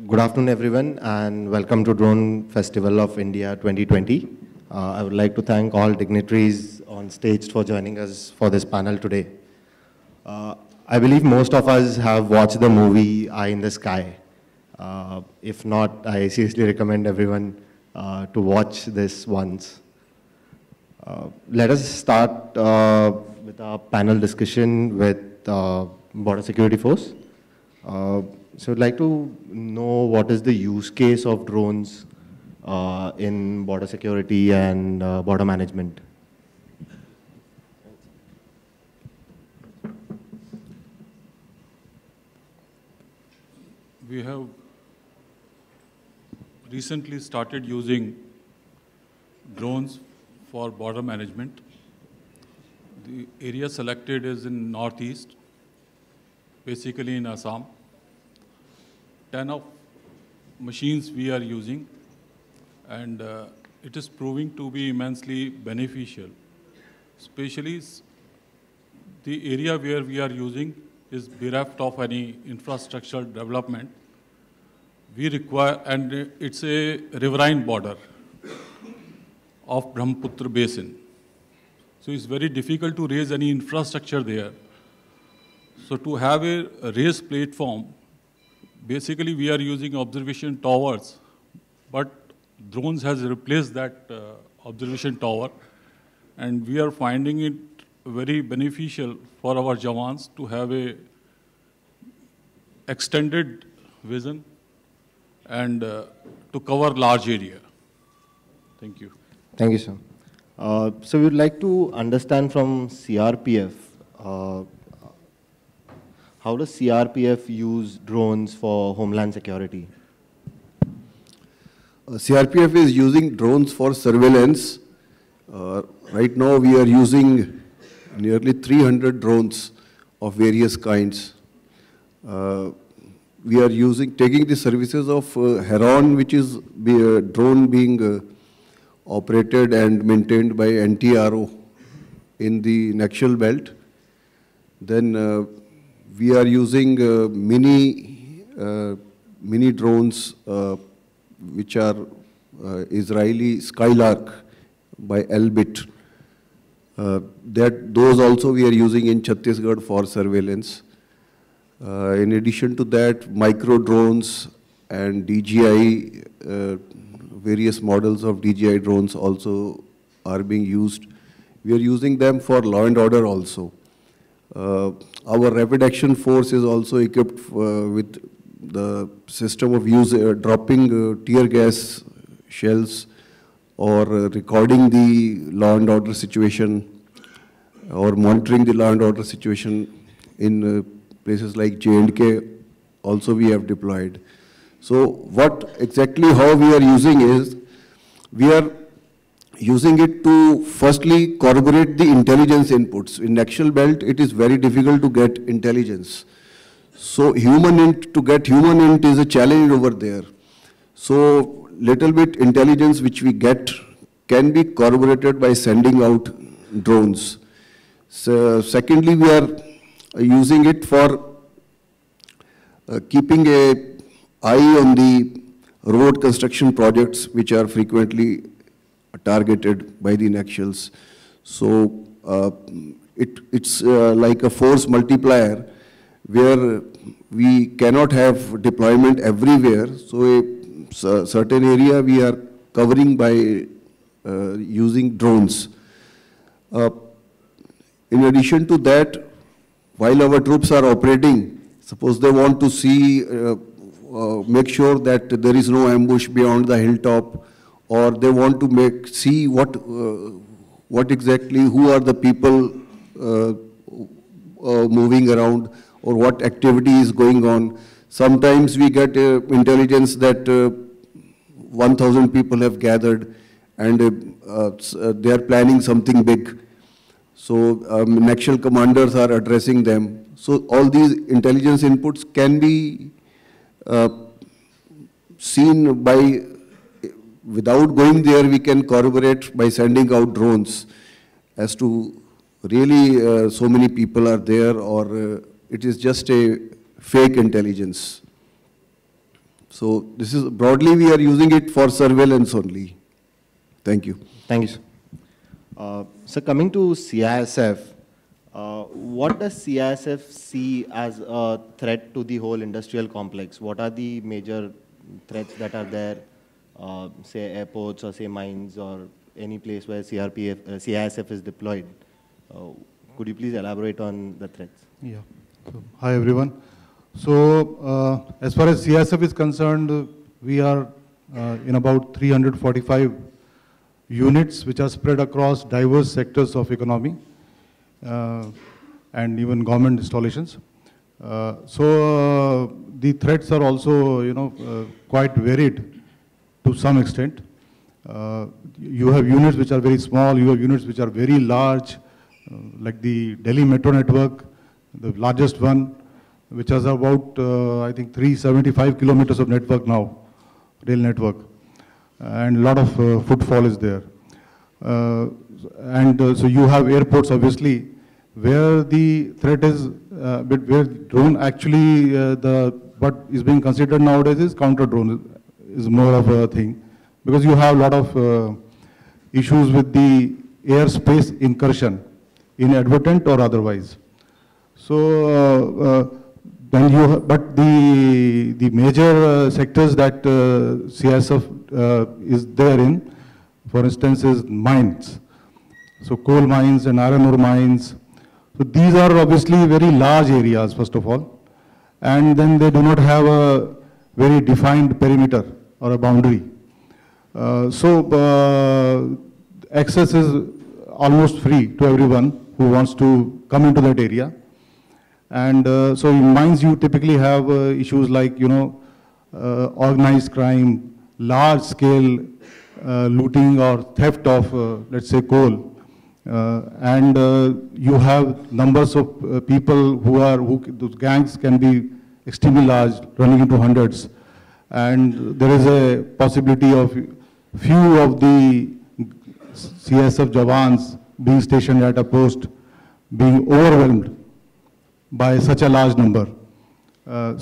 Good afternoon, everyone, and welcome to Drone Festival of India 2020. I would like to thank all dignitaries on stage for joining us for this panel today. I believe most of us have watched the movie Eye in the Sky. If not, I seriously recommend everyone to watch this once. Let us start with our panel discussion with Border Security Force. So I'd like to know what is the use case of drones in border security and border management. We have recently started using drones for border management. The area selected is in northeast, basically in Assam. 10 of machines we are using, and it is proving to be immensely beneficial. Especially the area where we are using is bereft of any infrastructural development. We require, and it's a riverine border of Brahmaputra basin. So it's very difficult to raise any infrastructure there. So to have a raised platform, basically we are using observation towers, but drones has replaced that observation tower, and we are finding it very beneficial for our Jawans to have a extended vision and to cover large area. Thank you. Thank you, sir. So we would like to understand from CRPF, how does CRPF use drones for homeland security? CRPF is using drones for surveillance. Right now we are using nearly 300 drones of various kinds. We are taking the services of Heron, which is a drone being operated and maintained by NTRO in the Naxal belt. Then we are using mini drones, which are Israeli Skylark by Elbit. Those also we are using in Chhattisgarh for surveillance. In addition to that, micro drones and DJI, various models of DJI drones also are being used. We are using them for law and order also. Our rapid action force is also equipped with the system of dropping tear gas shells or recording the law and order situation or monitoring the law and order situation in places like J&K also we have deployed. So how we are using is, we are using it to firstly corroborate the intelligence inputs. In Naxal belt, it is very difficult to get intelligence. So to get human int is a challenge over there. So little bit intelligence which we get can be corroborated by sending out drones. So secondly, we are using it for keeping an eye on the road construction projects which are frequently targeted by the Naxals. So it's like a force multiplier where we cannot have deployment everywhere. So a certain area we are covering by using drones. In addition to that, while our troops are operating, suppose they want to see, make sure that there is no ambush beyond the hilltop, or they want to see what exactly, who are the people moving around, or what activity is going on. Sometimes we get intelligence that 1,000 people have gathered and they are planning something big. So Naxal commanders are addressing them. So all these intelligence inputs can be seen by, without going there, we can corroborate by sending out drones as to really so many people are there, or it is just a fake intelligence. So this is broadly we are using it for surveillance only. Thank you. Thank you, sir. So coming to CISF, what does CISF see as a threat to the whole industrial complex? What are the major threats that are there, say airports or say mines or any place where CISF is deployed? Could you please elaborate on the threats? Yeah. So, hi everyone. So as far as CISF is concerned, we are in about 345 units which are spread across diverse sectors of economy and even government installations. So the threats are also, quite varied to some extent. You have units which are very small, you have units which are very large, like the Delhi Metro network, the largest one, which has about, I think, 375 kilometers of network now, rail network, and a lot of footfall is there. So you have airports, obviously, where the threat is, but where drone actually, what is being considered nowadays is counter drone, is more of a thing, because you have a lot of issues with the airspace incursion, inadvertent or otherwise. So, but the major sectors that CISF is there in, for instance, is mines. So coal mines and iron ore mines. So these are obviously very large areas, first of all, and then they do not have a very defined perimeter or a boundary. Access is almost free to everyone who wants to come into that area. And so in mines you typically have issues like, organized crime, large scale looting or theft of, let's say, coal. And you have numbers of people those gangs can be extremely large, running into hundreds. And there is a possibility of few of the CISF Jawans being stationed at a post being overwhelmed by such a large number. The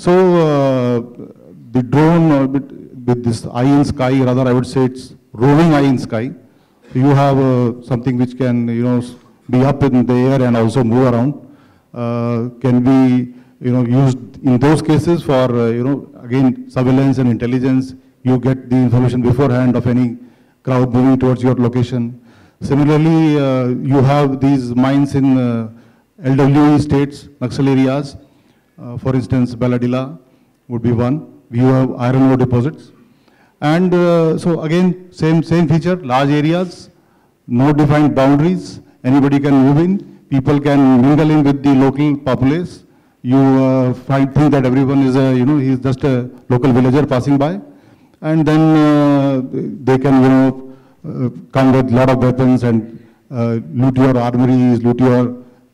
drone with this eye in sky, rather I would say it's roving eye in sky. So you have something which can, be up in the air and also move around. Can be, used in those cases for, again, surveillance and intelligence. You get the information beforehand of any crowd moving towards your location. Similarly, you have these mines in LWE states, Naxal areas. For instance, Baladila would be one. You have iron ore deposits. And so again, same feature, large areas, no defined boundaries. Anybody can move in. People can mingle in with the local populace. You think that everyone is he's just a local villager passing by. And then they can, come with a lot of weapons and loot your armories,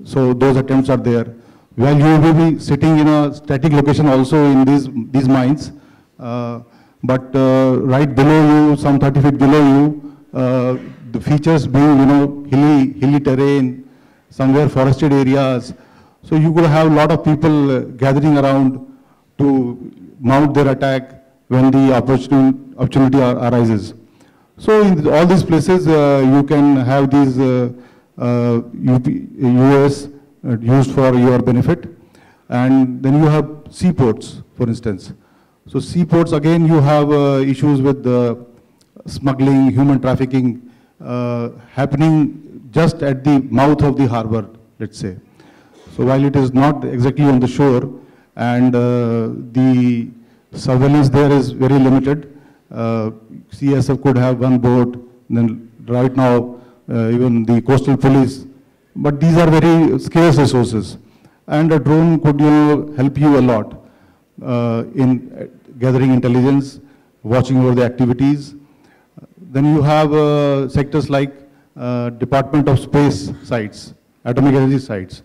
so those attempts are there. While you will be sitting in a static location also in these mines, but right below you, some 30 feet below you, the features being, hilly terrain, somewhere forested areas. So you could have a lot of people gathering around to mount their attack when the opportunity arises. So in all these places, you can have these UAS used for your benefit. And then you have seaports, for instance. So seaports, again, you have issues with smuggling, human trafficking happening just at the mouth of the harbor, let's say. So while it is not exactly on the shore, and the surveillance there is very limited, CISF could have one boat, then right now even the coastal police, but these are very scarce resources. And a drone could help you a lot in gathering intelligence, watching over the activities. Then you have sectors like Department of Space sites, atomic energy sites.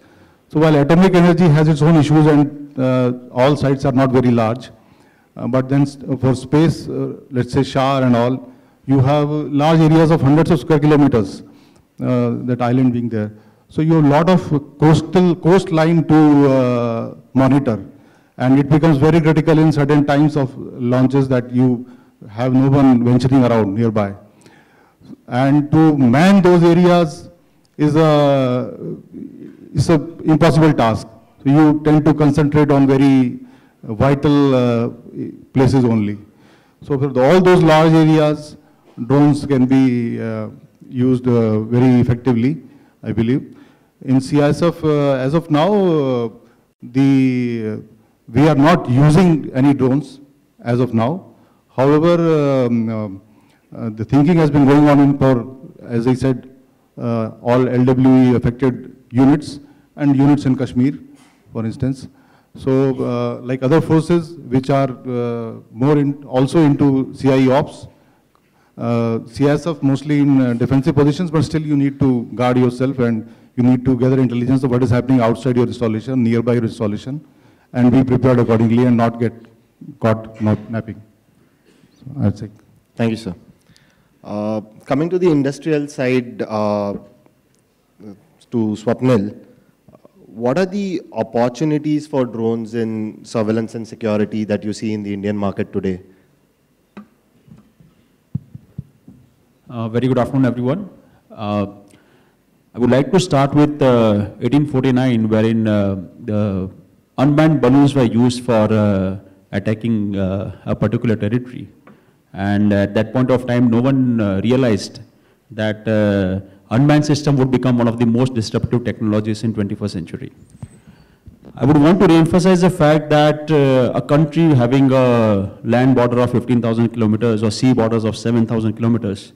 So while atomic energy has its own issues and all sites are not very large, but then for space, let's say Shar and all, you have large areas of hundreds of square kilometers, that island being there. So you have a lot of coastline to monitor. And it becomes very critical in certain times of launches that you have no one venturing around nearby. And to man those areas is a impossible task. So you tend to concentrate on very vital places only. So for all those large areas, drones can be used very effectively, I believe. In CISF, as of now, we are not using any drones as of now. However, the thinking has been going on for, as I said, all LWE affected units and units in Kashmir, for instance. So, like other forces which are also into CIE ops, CISF mostly in defensive positions, but still you need to guard yourself and you need to gather intelligence of what is happening outside your installation, nearby your installation, and be prepared accordingly and not get caught napping. So I'd say. Thank you, sir. Coming to the industrial side, to Swapnil, what are the opportunities for drones in surveillance and security that you see in the Indian market today? Very good afternoon, everyone. I would like to start with 1849, wherein the unmanned balloons were used for attacking a particular territory. And at that point of time, no one realized that unmanned system would become one of the most disruptive technologies in 21st century. I would want to reemphasize the fact that a country having a land border of 15,000 kilometers or sea borders of 7,000 kilometers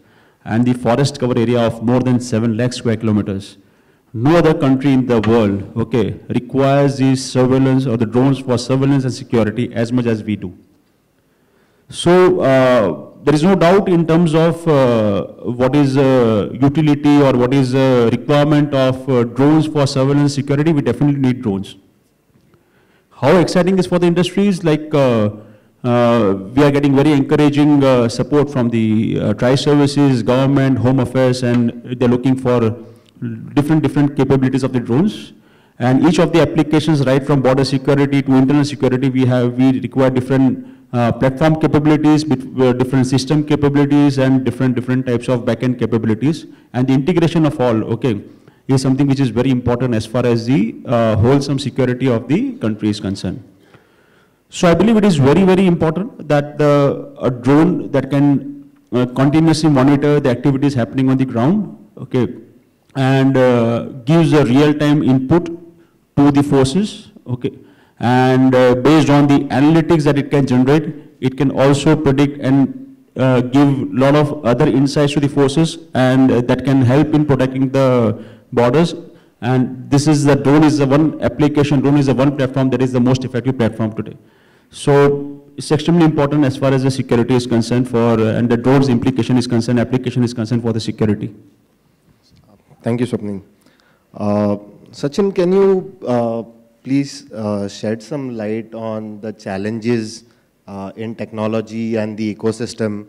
and the forest cover area of more than 7 lakh square kilometers, no other country in the world, okay, requires the surveillance or the drones for surveillance and security as much as we do. So there is no doubt in terms of what is utility or what is requirement of drones for surveillance security. We definitely need drones. How exciting is for the industry is like we are getting very encouraging support from the tri-services, government, home affairs, and they're looking for different capabilities of the drones. And each of the applications, right from border security to internal security, we require different platform capabilities, different system capabilities, and different types of backend capabilities. And the integration of all, okay, is something which is very important as far as the wholesome security of the country is concerned. So I believe it is very important that a drone that can continuously monitor the activities happening on the ground, okay, and gives a real-time input to the forces, okay, and based on the analytics that it can generate, it can also predict and give a lot of other insights to the forces, and that can help in protecting the borders. And this is the drone is the one application, drone is the one platform that is the most effective platform today. So it's extremely important as far as the security is concerned and the drone's implication is concerned, application is concerned for the security. Thank you, Swapnil. Sachin, can you please shed some light on the challenges in technology and the ecosystem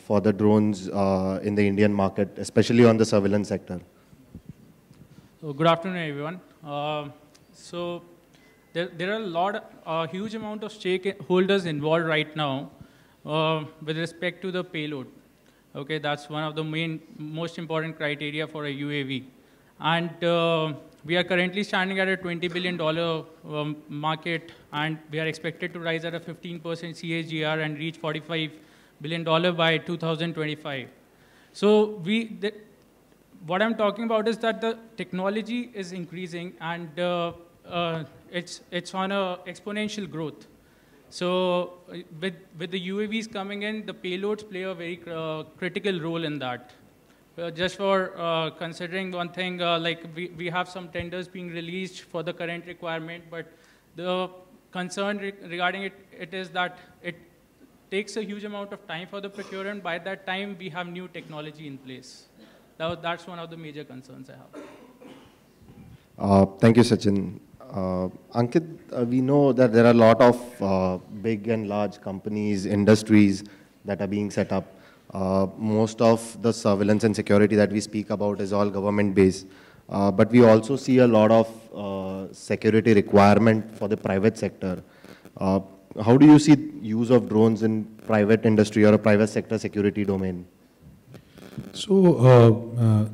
for the drones in the Indian market, especially on the surveillance sector? So good afternoon, everyone. So there are a huge amount of stakeholders involved right now with respect to the payload. Okay, that's one of the most important criteria for a UAV. And we are currently standing at a $20 billion market, and we are expected to rise at a 15% CAGR and reach $45 billion by 2025. So what I'm talking about is that the technology is increasing, and it's on a exponential growth. So with the UAVs coming in, the payloads play a very critical role in that. Just for considering one thing, like we have some tenders being released for the current requirement, but the concern regarding it is that it takes a huge amount of time for the procurement. By that time, we have new technology in place. That's one of the major concerns I have. Thank you, Sachin. Ankit, we know that there are a lot of big and large companies, industries that are being set up. Most of the surveillance and security that we speak about is all government-based. but we also see a lot of security requirement for the private sector. How do you see use of drones in private industry or a private sector security domain? So,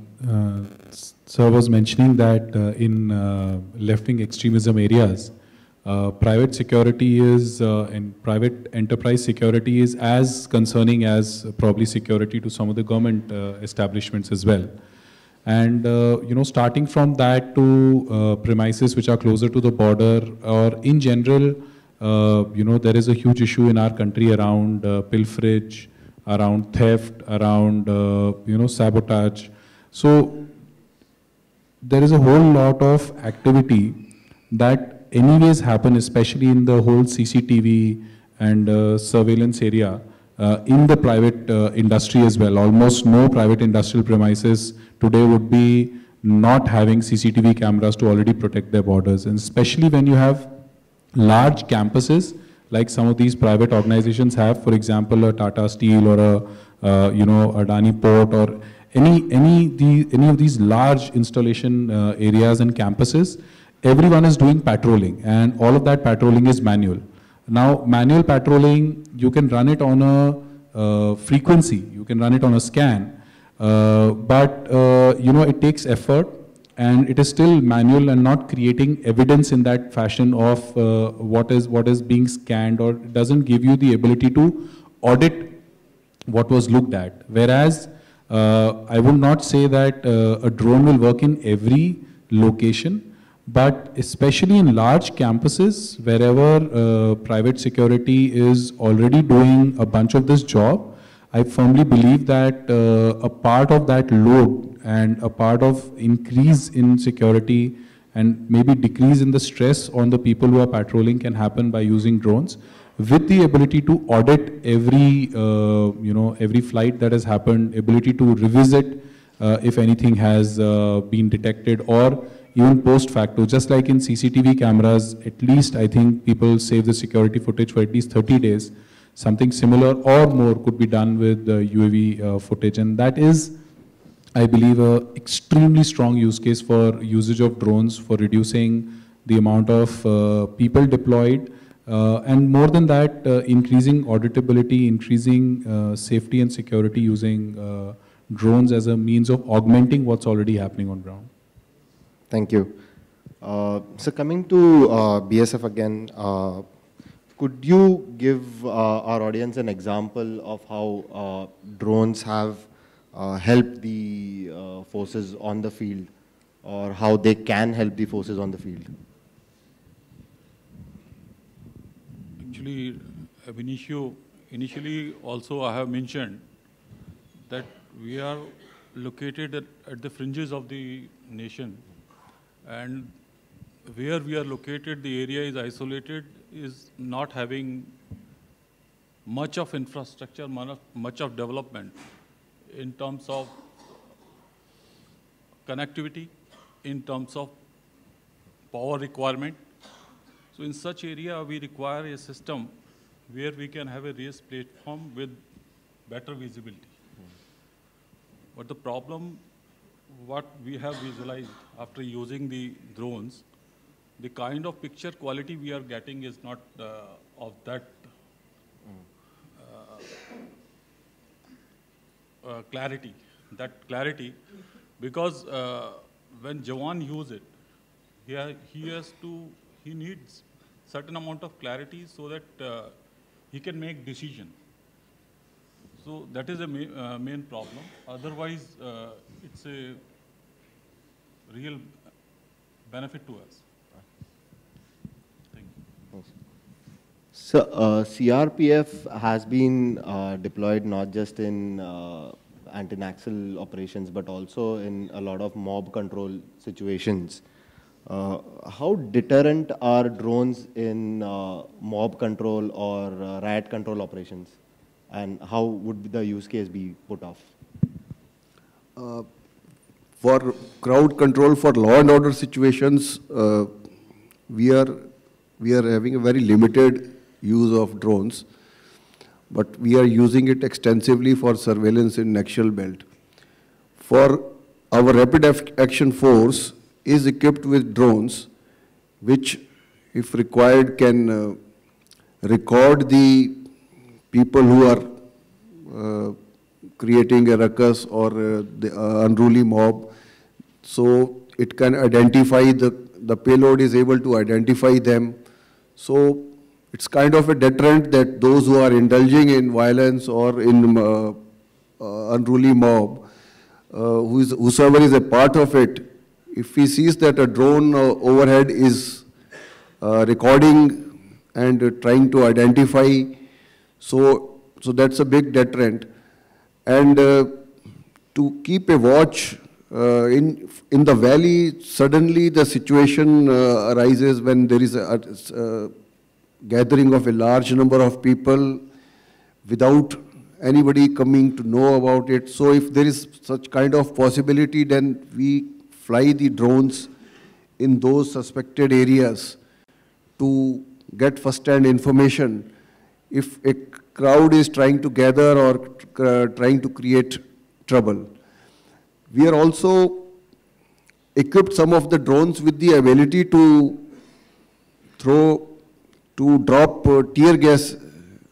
Sir was mentioning that in left-wing extremism areas, private security is, and private enterprise security is as concerning as probably security to some of the government establishments as well. And, you know, starting from that to premises which are closer to the border, or in general, you know, there is a huge issue in our country around pilferage, around theft, around, you know, sabotage. So there is a whole lot of activity that anyways happen, especially in the whole CCTV and surveillance area, in the private industry as well. Almost no private industrial premises today would be not having CCTV cameras to already protect their borders. And especially when you have large campuses, like some of these private organizations have, for example, a Tata Steel or a, you know, Adani Port, or any of these large installation areas and campuses, everyone is doing patrolling, and all of that patrolling is manual. Now, manual patrolling, you can run it on a frequency, you can run it on a scan, but you know, it takes effort, and it is still manual and not creating evidence in that fashion of what is being scanned, or it doesn't give you the ability to audit what was looked at. Whereas I would not say that a drone will work in every location, but especially in large campuses, wherever private security is already doing a bunch of this job, I firmly believe that a part of that load and a part of increase in security and maybe decrease in the stress on the people who are patrolling can happen by using drones, with the ability to audit every, you know, every flight that has happened, ability to revisit if anything has been detected, or even post facto. Just like in CCTV cameras, at least I think people save the security footage for at least 30 days. Something similar or more could be done with UAV footage, and that is, I believe, an extremely strong use case for usage of drones for reducing the amount of people deployed, and more than that, increasing auditability, increasing safety and security using drones as a means of augmenting what's already happening on ground. Thank you. So coming to BSF again, could you give our audience an example of how drones have helped the forces on the field, or how they can help the forces on the field? Actually, Benicio, initially also I have mentioned that we are located at the fringes of the nation, and where we are located, the area is isolated, is not having much of infrastructure, much of development in terms of connectivity, in terms of power requirement. So in such area, we require a system where we can have a raised platform with better visibility. But the problem, what we have visualized after using the drones, the kind of picture quality we are getting is not of that clarity, because when Jawan use it, he needs certain amount of clarity so that he can make decision. So that is a main problem. Otherwise, it's a real benefit to us. Thank you. So CRPF has been deployed not just in anti-Naxal operations, but also in a lot of mob control situations. How deterrent are drones in mob control or riot control operations? And how would the use case be put off? For crowd control, for law and order situations, we are having a very limited use of drones, but we are using it extensively for surveillance in Naxal belt. For our Rapid Action Force is equipped with drones, which, if required, can record the people who are creating a ruckus or the unruly mob. So it can identify, the payload is able to identify them. So it's kind of a deterrent that those who are indulging in violence or in unruly mob, whosoever is a part of it, if he sees that a drone overhead is recording and trying to identify, so that's a big deterrent. And to keep a watch in the valley, suddenly the situation arises when there is a gathering of a large number of people without anybody coming to know about it. So if there is such kind of possibility, then we fly the drones in those suspected areas to get first-hand information. If a crowd is trying to gather or trying to create trouble. We are also equipped some of the drones with the ability to drop tear gas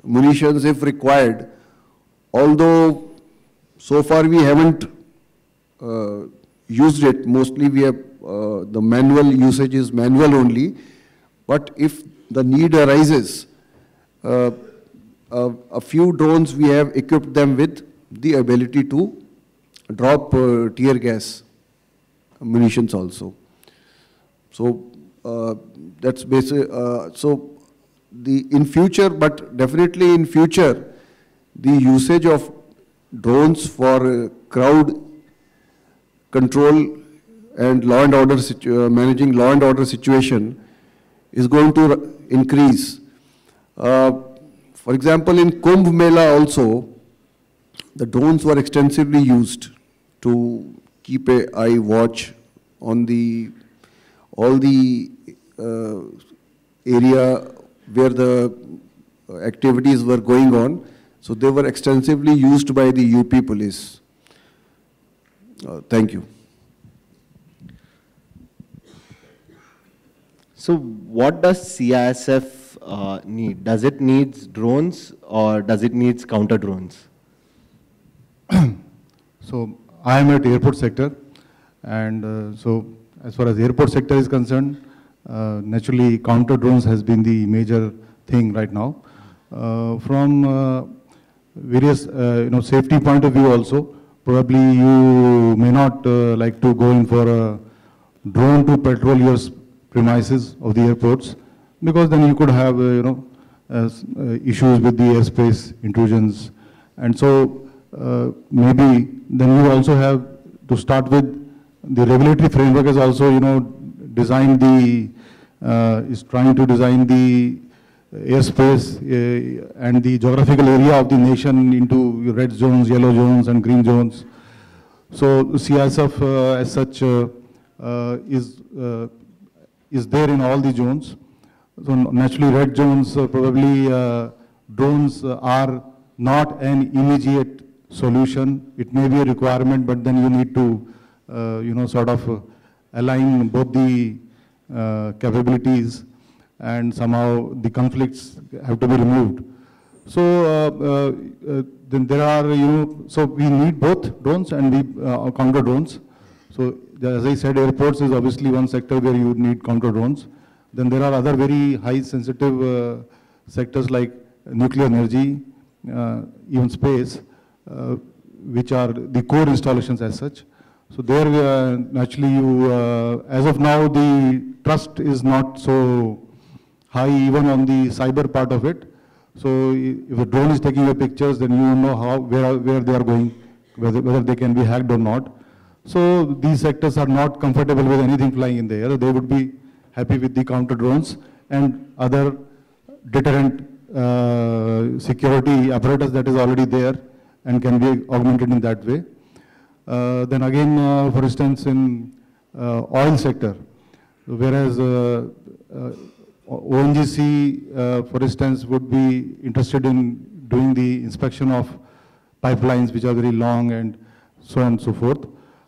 munitions if required. Although so far we haven't used it. Mostly we have the manual usage is manual only. But if the need arises, a few drones we have equipped them with the ability to drop tear gas munitions also. So that's basic. So in future, but definitely in future, the usage of drones for crowd control and law and order managing law and order situation is going to increase. For example, in Kumbh Mela also, the drones were extensively used to keep an eye watch on all the area where the activities were going on. So they were extensively used by the UP police. Thank you. So what does CISF need? Does it need drones or does it need counter drones? So I am at airport sector, and so as far as airport sector is concerned, naturally counter drones has been the major thing right now. From various safety point of view also, probably you may not like to go in for a drone to patrol your premises of the airports, because then you could have issues with the airspace intrusions, and so maybe then you also have to start with the regulatory framework is also designed the is trying to design the airspace and the geographical area of the nation into red zones, yellow zones, and green zones. So CISF as such is there in all the zones. So naturally, red zones probably drones are not an immediate solution. It may be a requirement, but then you need to sort of align both the capabilities, and somehow the conflicts have to be removed. So then there are, so we need both drones and we counter drones. So as I said, airports is obviously one sector where you need counter drones. Then there are other very high sensitive sectors like nuclear energy, even space, which are the core installations as such. So there naturally as of now, the trust is not so high even on the cyber part of it. So if a drone is taking your pictures, then you know where they are going, whether they can be hacked or not. So these sectors are not comfortable with anything flying in the air. They would be happy with the counter drones and other deterrent security apparatus that is already there and can be augmented in that way. Then again, for instance, in oil sector, whereas ONGC, for instance, would be interested in doing the inspection of pipelines which are very long and so on and so forth.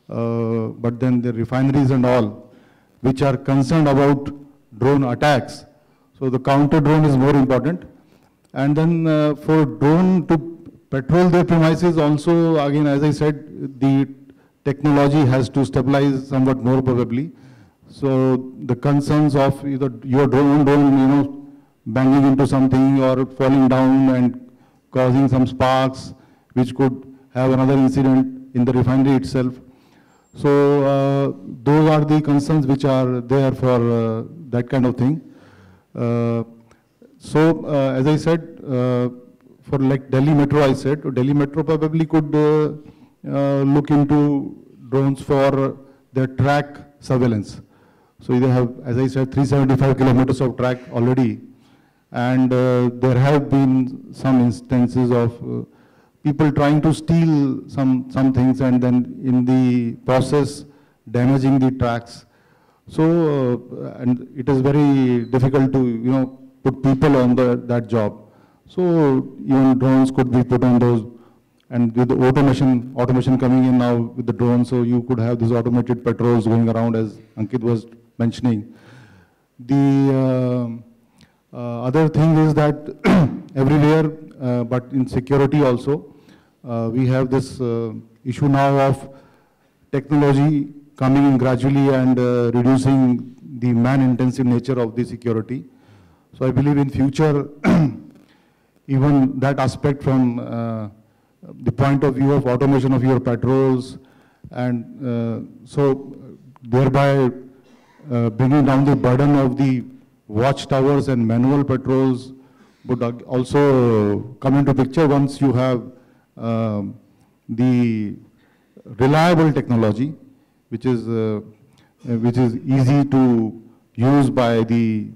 but then the refineries and all, which are concerned about drone attacks. So the counter drone is more important. And then for drone to patrol their premises also, again, as I said, the technology has to stabilize somewhat more probably. So the concerns of either your drone, banging into something or falling down and causing some sparks, which could have another incident in the refinery itself. So those are the concerns which are there for that kind of thing. As I said, for like Delhi Metro, I said, Delhi Metro probably could look into drones for their track surveillance. So they have, as I said, 375 kilometers of track already. And there have been some instances of people trying to steal some things and then in the process damaging the tracks. So, and it is very difficult to, put people on that job. So even drones could be put on those. And with the automation coming in now with the drones, so you could have these automated patrols going around as Ankit was mentioning. The other thing is that everywhere, but in security also, we have this issue now of technology coming in gradually and reducing the man-intensive nature of the security. So I believe in future, even that aspect from the point of view of automation of your patrols, and so thereby bringing down the burden of the watchtowers and manual patrols would also come into picture once you have the reliable technology, which is easy to use by the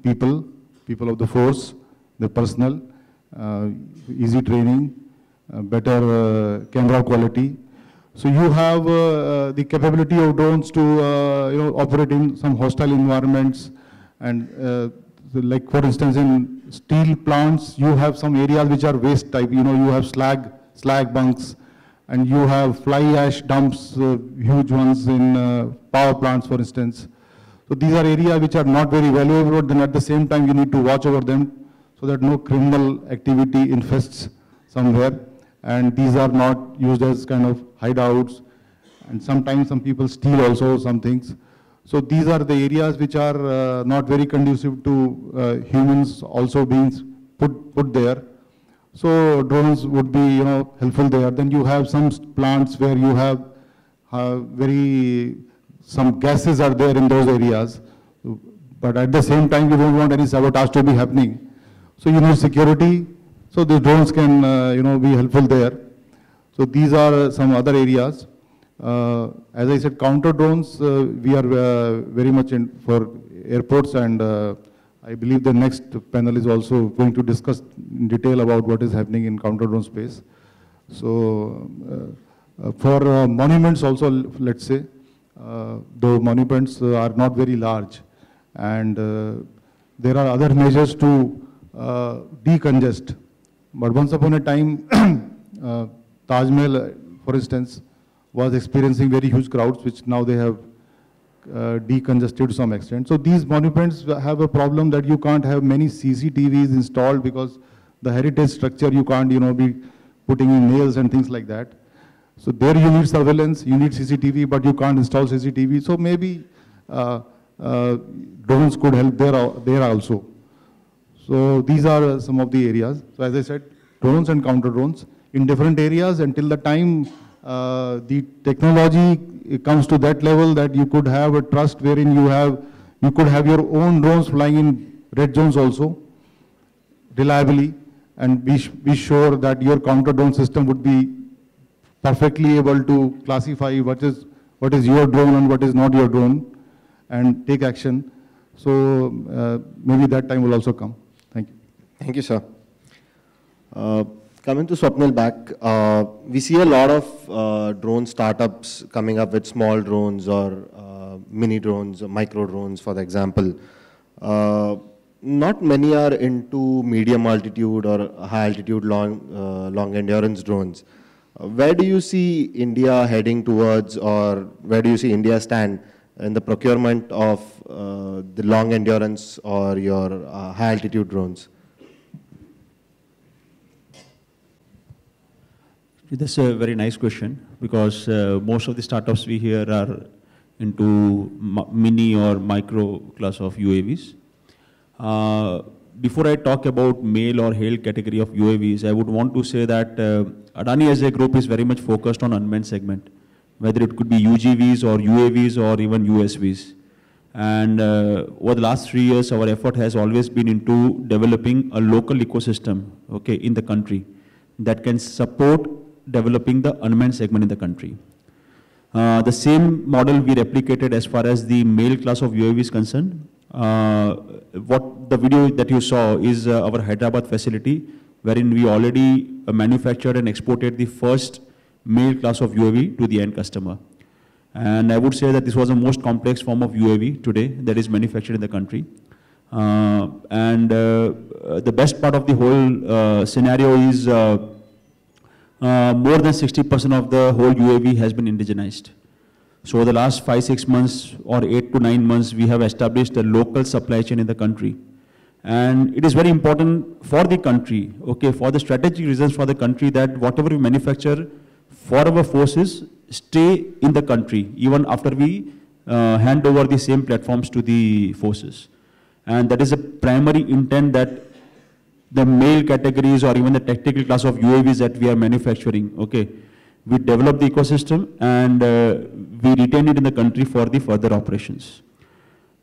people of the force, the personnel, easy training, better camera quality. So you have the capability of drones to operate in some hostile environments, and like for instance in steel plants, you have some areas which are waste type. You have slag bunks, and you have fly ash dumps, huge ones in power plants, for instance. So these are areas which are not very valuable, but then at the same time you need to watch over them so that no criminal activity infests somewhere. And these are not used as kind of hideouts. And sometimes some people steal also some things. So these are the areas which are not very conducive to humans also being put there. So drones would be helpful there. Then you have some plants where you have some gases are there in those areas. But at the same time, you don't want any sabotage to be happening. So you need security. So the drones can be helpful there. So these are some other areas. As I said, counter drones, we are very much in for airports, and I believe the next panel is also going to discuss in detail about what is happening in counter drone space. So for monuments also, let's say, the monuments are not very large, and there are other measures to decongest. But once upon a time, Taj Mahal, for instance, was experiencing very huge crowds, which now they have decongested to some extent. So these monuments have a problem that you can't have many CCTVs installed because the heritage structure, you can't be putting in nails and things like that. So there you need surveillance, you need CCTV, but you can't install CCTV. So maybe drones could help there also. So these are some of the areas. So as I said, drones and counter drones in different areas until the time the technology comes to that level that you could have a trust wherein you could have your own drones flying in red zones also reliably, and be sure that your counter drone system would be perfectly able to classify what is your drone and what is not your drone and take action. So maybe that time will also come. Thank you. Thank you, sir. Coming to Swapnil back, we see a lot of drone startups coming up with small drones or mini drones or micro drones, for example. Not many are into medium altitude or high altitude long endurance drones. Where do you see India heading towards, or where do you see India stand in the procurement of the long endurance or your high altitude drones? That's a very nice question, because most of the startups we hear are into mini or micro class of UAVs. Before I talk about MALE or HALE category of UAVs, I would want to say that Adani as a group is very much focused on unmanned segment, whether it could be UGVs or UAVs or even USVs. And over the last 3 years, our effort has always been into developing a local ecosystem, okay, in the country that can support developing the unmanned segment in the country. The same model we replicated as far as the MALE class of UAV is concerned. What the video that you saw is our Hyderabad facility, wherein we already manufactured and exported the first MALE class of UAV to the end customer. And I would say that this was the most complex form of UAV today that is manufactured in the country. The best part of the whole scenario is more than 60% of the whole UAV has been indigenized. So the last 5-6 months or 8 to 9 months, we have established a local supply chain in the country. And it is very important for the country, okay, for the strategic reasons for the country, that whatever we manufacture for our forces stay in the country, even after we hand over the same platforms to the forces. And that is a primary intent, that the MALE categories or even the tactical class of UAVs that we are manufacturing, okay, we develop the ecosystem and we retain it in the country for the further operations.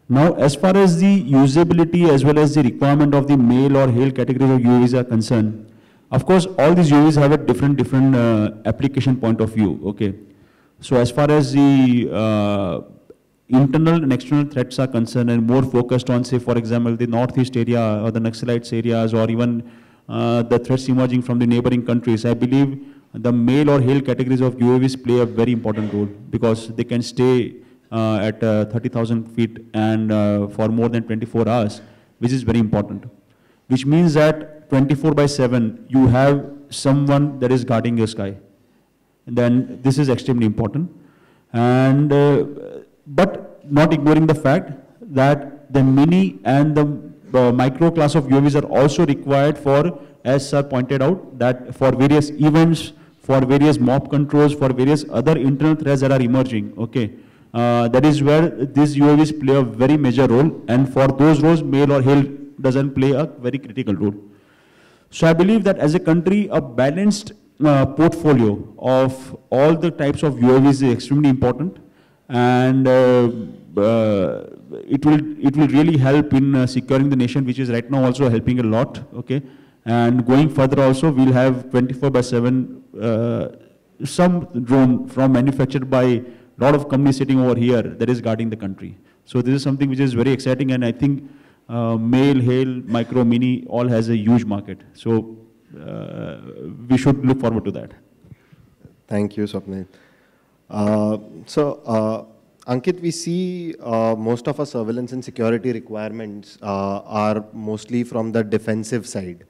Now, as far as the usability as well as the requirement of the MALE or HALE categories of UAVs are concerned, of course, all these UAVs have a different application point of view, okay. So as far as the internal and external threats are concerned, and more focused on, say, for example, the northeast area or the Naxalites areas, or even the threats emerging from the neighboring countries, I believe the MALE or HALE categories of UAVs play a very important role, because they can stay at 30,000 feet and for more than 24 hours, which is very important. Which means that 24/7, you have someone that is guarding your sky. And then this is extremely important. And but not ignoring the fact that the mini and the micro class of UAVs are also required for, as sir pointed out, that for various events, for various mob controls, for various other internal threats that are emerging, okay. That is where these UAVs play a very major role, and for those roles, MALE or HALE doesn't play a very critical role. So I believe that as a country, a balanced portfolio of all the types of UAVs is extremely important, and it will really help in securing the nation, which is right now also helping a lot, okay. And going further also, we'll have 24/7 some drone from manufactured by a lot of companies sitting over here that is guarding the country. So this is something which is very exciting, and I think MALE, HALE, micro, mini all has a huge market. So we should look forward to that. Thank you, Swapnil. Ankit, we see most of our surveillance and security requirements are mostly from the defensive side.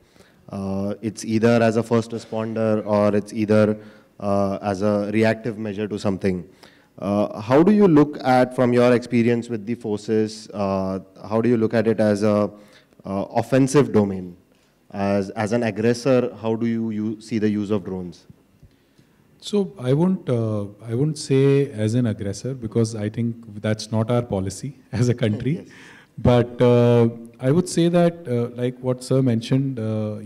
It's either as a first responder, or it's either as a reactive measure to something. How do you look at, from your experience with the forces, how do you look at it as a offensive domain? As an aggressor, how do you see the use of drones? So I won't say as an aggressor, because I think that's not our policy as a country. Yes. But I would say that, like what sir mentioned,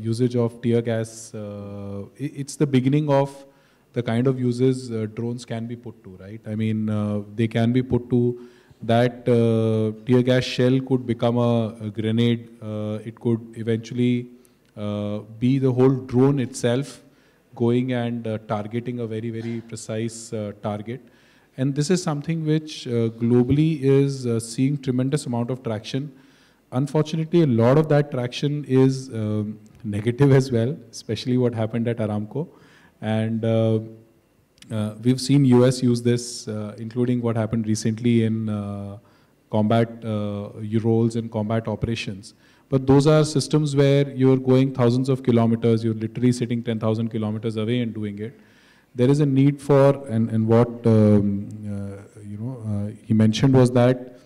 usage of tear gas, it's the beginning of the kind of uses drones can be put to, right? I mean, they can be put to that tear gas shell could become a grenade. It could eventually be the whole drone itself going and targeting a very, very precise target. And this is something which globally is seeing tremendous amount of traction. Unfortunately, a lot of that traction is negative as well, especially what happened at Aramco. And we've seen US use this, including what happened recently in combat roles and combat operations. But those are systems where you're going thousands of kilometers, you're literally sitting 10,000 kilometers away and doing it. there is a need for, and what he mentioned was that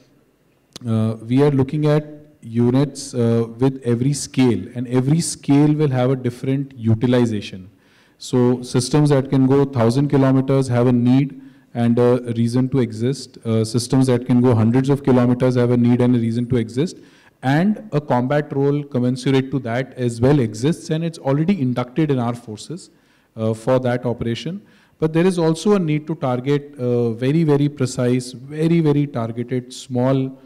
we are looking at units with every scale, and every scale will have a different utilization. So systems that can go 1,000 kilometers have a need and a reason to exist. Systems that can go hundreds of kilometers have a need and a reason to exist. And a combat role commensurate to that as well exists, and it's already inducted in our forces for that operation. But there is also a need to target very, very precise, very, very targeted, small,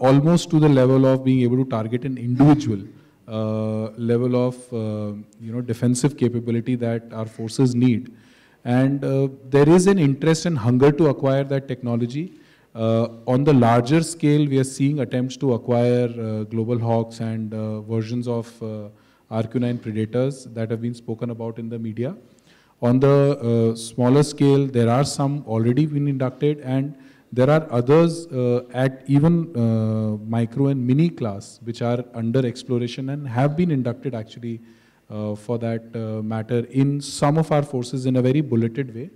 almost to the level of being able to target an individual level of defensive capability that our forces need. And there is an interest and hunger to acquire that technology. On the larger scale, we are seeing attempts to acquire Global Hawks and versions of RQ-9 Predators that have been spoken about in the media. On the smaller scale, there are some already been inducted, and there are others at even micro and mini class, which are under exploration and have been inducted actually for that matter in some of our forces in a very bulleted way.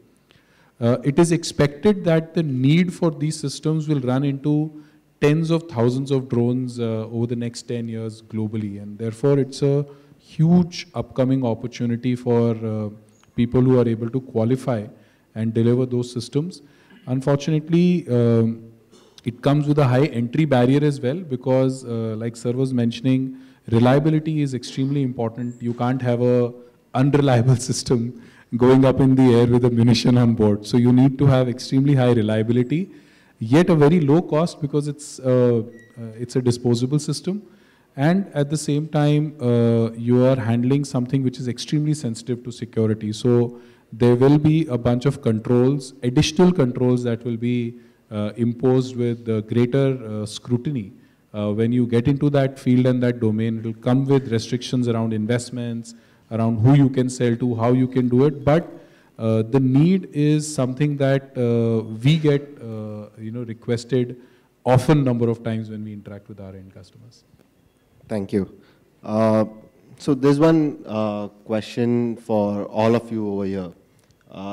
It is expected that the need for these systems will run into tens of thousands of drones over the next 10 years globally, and therefore it's a huge upcoming opportunity for people who are able to qualify and deliver those systems. Unfortunately, it comes with a high entry barrier as well, because like sir was mentioning, reliability is extremely important. You can't have a unreliable system going up in the air with a munition on board. So you need to have extremely high reliability, yet a very low cost, because it's a disposable system. And at the same time, you are handling something which is extremely sensitive to security. So there will be a bunch of controls, additional controls that will be imposed with greater scrutiny. When you get into that field and that domain, it will come with restrictions around investments, around who you can sell to, how you can do it. But the need is something that we get requested often number of times when we interact with our end customers. Thank you. So there's one question for all of you over here.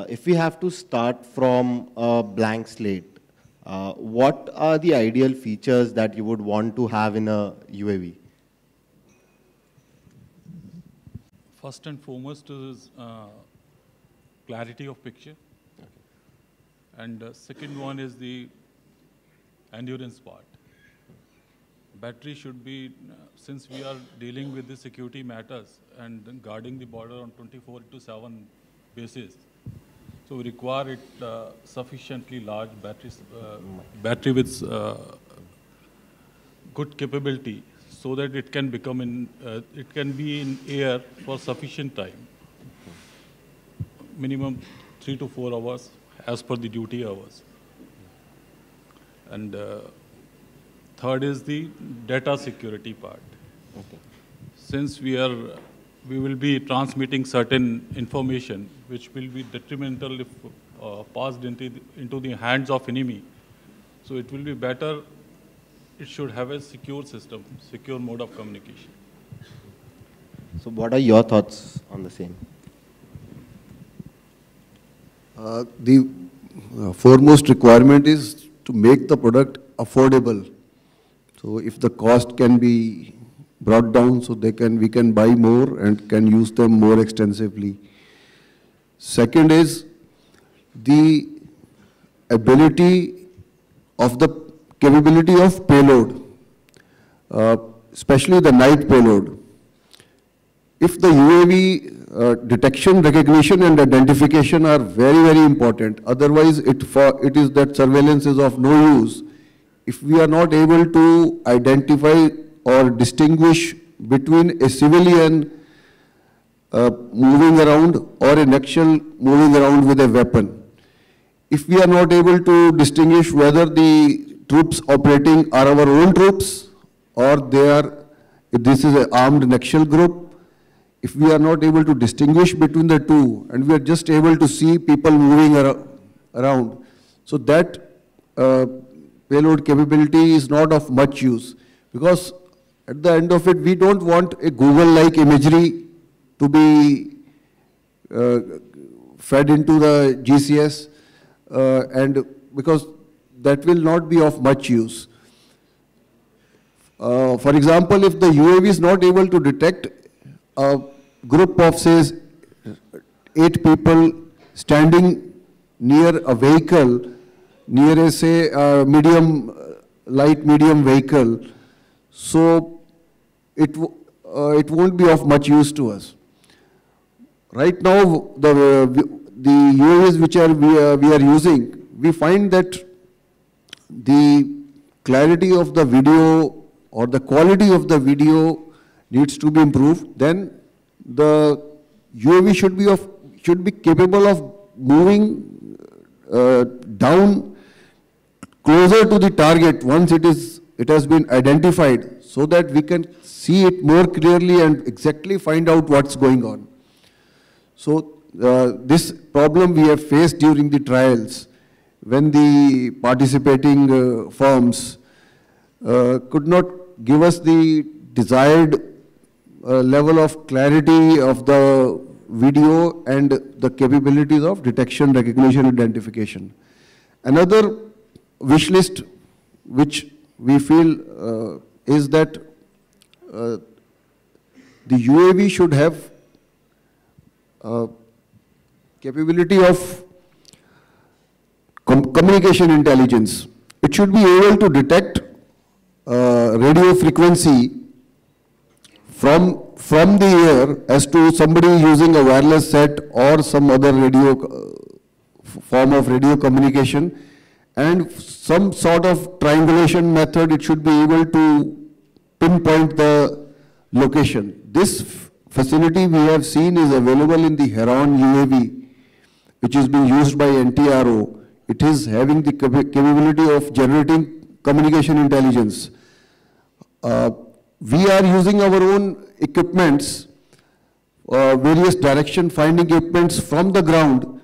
If we have to start from a blank slate, what are the ideal features that you would want to have in a UAV? First and foremost is clarity of picture. Okay. And second one is the endurance part. Battery should be, since we are dealing with the security matters and guarding the border on 24/7 basis, so we require it sufficiently large battery with good capability, so that it can become it can be in air for sufficient time, minimum 3 to 4 hours as per the duty hours. And third is the data security part. Okay. Since we will be transmitting certain information which will be detrimental if passed into the hands of enemy, so it will be better. It should have a secure system, secure mode of communication. So what are your thoughts on the same? The foremost requirement is to make the product affordable. So if the cost can be brought down, so we can buy more and can use them more extensively. Second is the ability of the capability of payload, especially the night payload. If the UAV detection, recognition and identification are very, very important, otherwise it is that surveillance is of no use. If we are not able to identify or distinguish between a civilian moving around or an actual moving around with a weapon, if we are not able to distinguish whether the troops operating are our own troops or this is an armed Naxal group, if we are not able to distinguish between the two and we are just able to see people moving around, so that payload capability is not of much use, because at the end of it, we don't want a Google-like imagery to be fed into the GCS, and because that will not be of much use. For example, if the UAV is not able to detect a group of, say, 8 people standing near a vehicle, near a, say, light medium vehicle, so it won't be of much use to us. Right now, the UAVs which we are using, we find that the clarity of the video or the quality of the video needs to be improved. Then the UAV should be capable of moving down closer to the target once it has been identified, so that we can see it more clearly and exactly find out what's going on. So this problem we have faced during the trials, when the participating firms could not give us the desired level of clarity of the video and the capabilities of detection, recognition, identification. Another wish list which we feel is that the UAV should have capability of communication intelligence. It should be able to detect radio frequency from the air as to somebody using a wireless set or some other radio form of radio communication, and some sort of triangulation method. It should be able to pinpoint the location. This facility we have seen is available in the Heron UAV, which is being used by NTRO. It is having the capability of generating communication intelligence. We are using our own equipments, various direction finding equipments from the ground,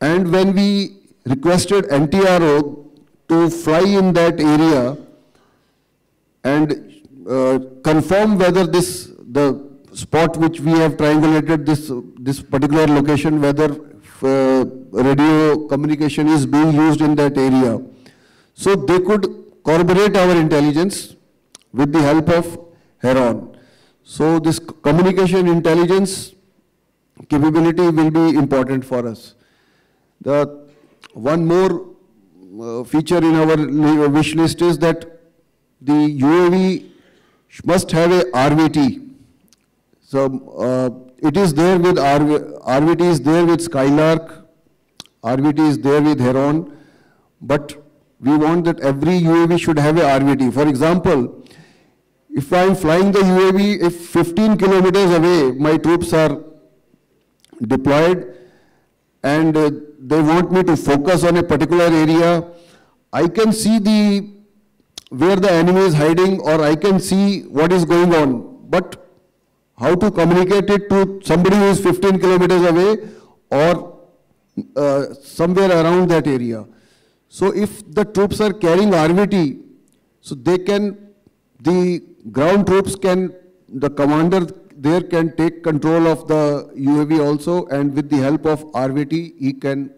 and when we requested NTRO to fly in that area and confirm whether the spot which we have triangulated, this particular location, whether radio communication is being used in that area. So they could corroborate our intelligence with the help of Heron. So this communication intelligence capability will be important for us. The one more feature in our wish list is that the UAV must have a RVT. So it is there with RVT is there with Skylark, RVT is there with Heron, but we want that every UAV should have a RVT. For example, if I am flying the UAV, if 15 kilometers away my troops are deployed and they want me to focus on a particular area, I can see where the enemy is hiding, or I can see what is going on. But how to communicate it to somebody who is 15 kilometers away or somewhere around that area? So if the troops are carrying RVT, so the ground troops the commander there can take control of the UAV also, and with the help of RVT, he can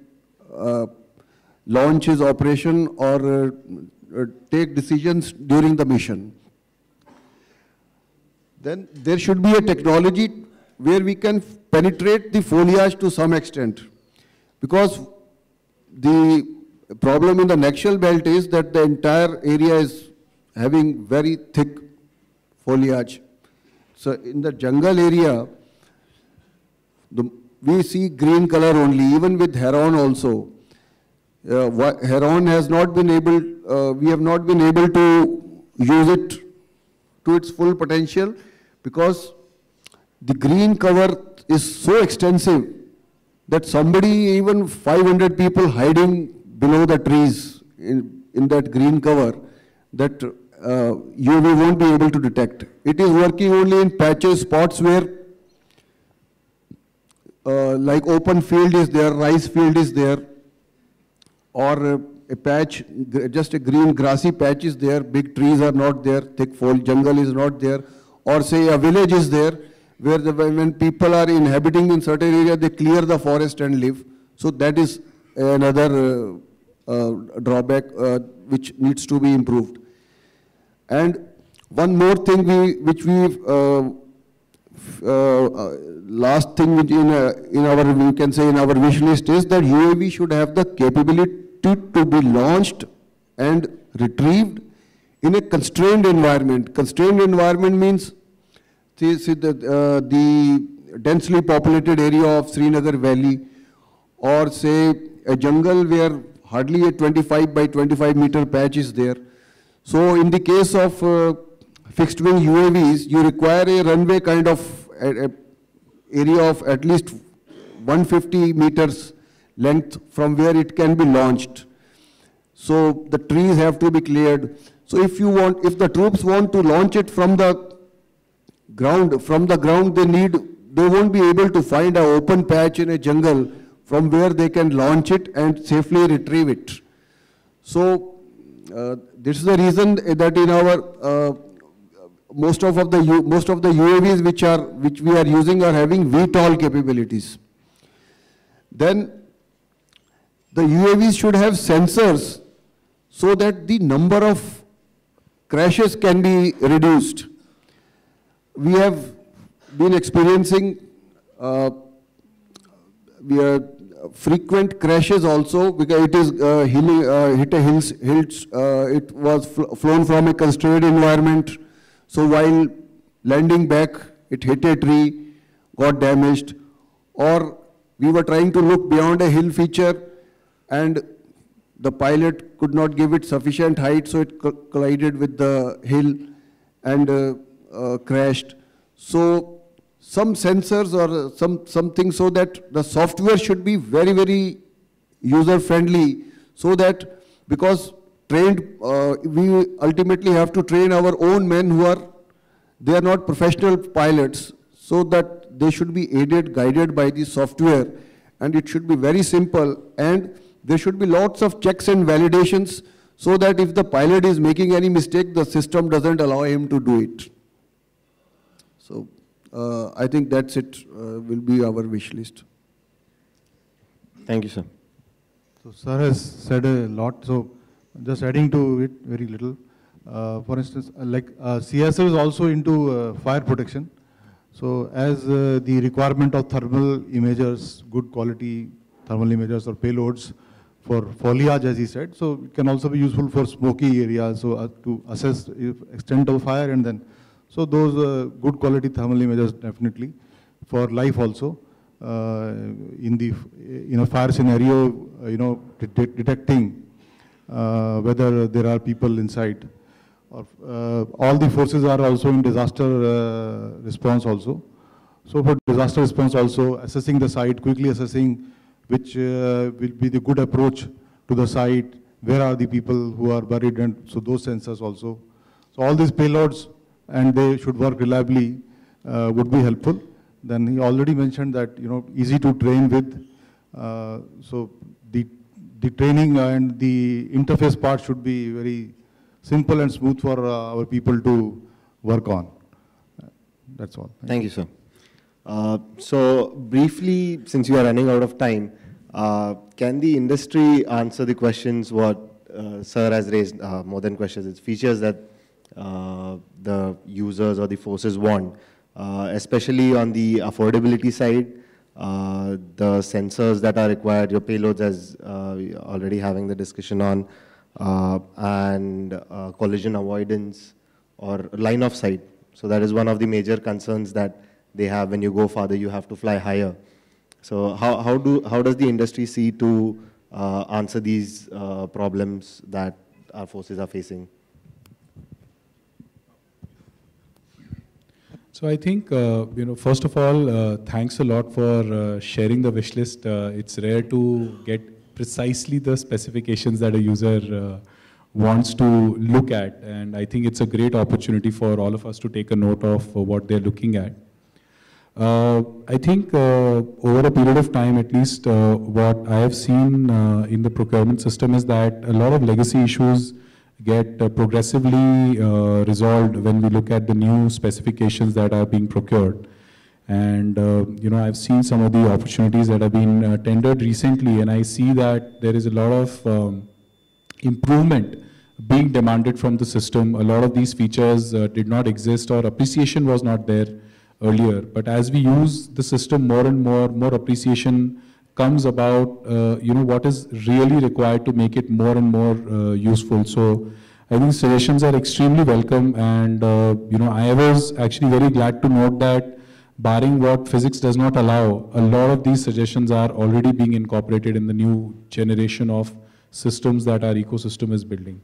launch his operation or take decisions during the mission. Then there should be a technology where we can penetrate the foliage to some extent, because the problem in the Naxal belt is that the entire area is having very thick foliage. So in the jungle area, we see green color only, even with Heron also. Heron has not been able, we have not been able to use it to its full potential, because the green cover is so extensive that somebody, even 500 people hiding below the trees in that green cover, that UAV won't be able to detect. It is working only in patches, spots where like open field is there, rice field is there, or a patch, just a green grassy patch is there, big trees are not there, thick jungle is not there, or say a village is there where when people are inhabiting in certain area, they clear the forest and live. So that is another drawback which needs to be improved. And one more thing which we last thing which in our, we can say in our wish list is that UAV should have the capability to be launched and retrieved in a constrained environment. Constrained environment means the densely populated area of Srinagar Valley, or say a jungle where hardly a 25 by 25 meter patch is there. So in the case of fixed wing UAVs, you require a runway kind of area of at least 150 meters length from where it can be launched. So the trees have to be cleared. So if the troops want to launch it from the ground, they won't be able to find an open patch in a jungle from where they can launch it and safely retrieve it. So this is the reason that in our most of the UAVs which we are using are having VTOL capabilities. Then the UAVs should have sensors so that the number of crashes can be reduced. We have been experiencing frequent crashes also because it is hit a hill. It was flown from a constrained environment. So while landing back, it hit a tree, got damaged, or we were trying to look beyond a hill feature and the pilot could not give it sufficient height, so it collided with the hill and crashed. So some sensors or something so that the software should be very, very user-friendly, so that because we ultimately have to train our own men they are not professional pilots, so that they should be aided, guided by the software, and it should be very simple, and there should be lots of checks and validations so that if the pilot is making any mistake, the system doesn't allow him to do it. So I think that's it, will be our wish list. Thank you, sir. So sir has said a lot, so just adding to it very little. For instance, CSF is also into fire protection. So as the requirement of thermal imagers, good quality thermal imagers or payloads for foliage, as he said, so it can also be useful for smoky areas, so to assess extent of fire, and then, so those good quality thermal imagers definitely for life also. In a fire scenario, detecting whether there are people inside. Or, all the forces are also in disaster response also. So for disaster response also, assessing the site, quickly assessing which will be the good approach to the site, where are the people who are buried, and so those sensors also. So all these payloads, and they should work reliably, would be helpful. Then he already mentioned that, easy to train with. So the training and the interface part should be very simple and smooth for our people to work on. That's all. Thank you, sir. So briefly, since we are running out of time, can the industry answer the questions what sir has raised, more than questions, it's features that the users or the forces want, especially on the affordability side, the sensors that are required, your payloads, as already having the discussion on, and collision avoidance or line of sight. So that is one of the major concerns that they have. When you go farther, you have to fly higher. So how does the industry see to answer these problems that our forces are facing? So I think, first of all, thanks a lot for sharing the wish list. It's rare to get precisely the specifications that a user wants to look at. And I think it's a great opportunity for all of us to take a note of what they're looking at. I think over a period of time, at least what I have seen in the procurement system is that a lot of legacy issues get progressively resolved when we look at the new specifications that are being procured. And I've seen some of the opportunities that have been tendered recently, and I see that there is a lot of improvement being demanded from the system. A lot of these features did not exist, or appreciation was not there earlier. But as we use the system more and more appreciation comes about, what is really required to make it more and more useful. So I think suggestions are extremely welcome, and I was actually very glad to note that barring what physics does not allow, a lot of these suggestions are already being incorporated in the new generation of systems that our ecosystem is building.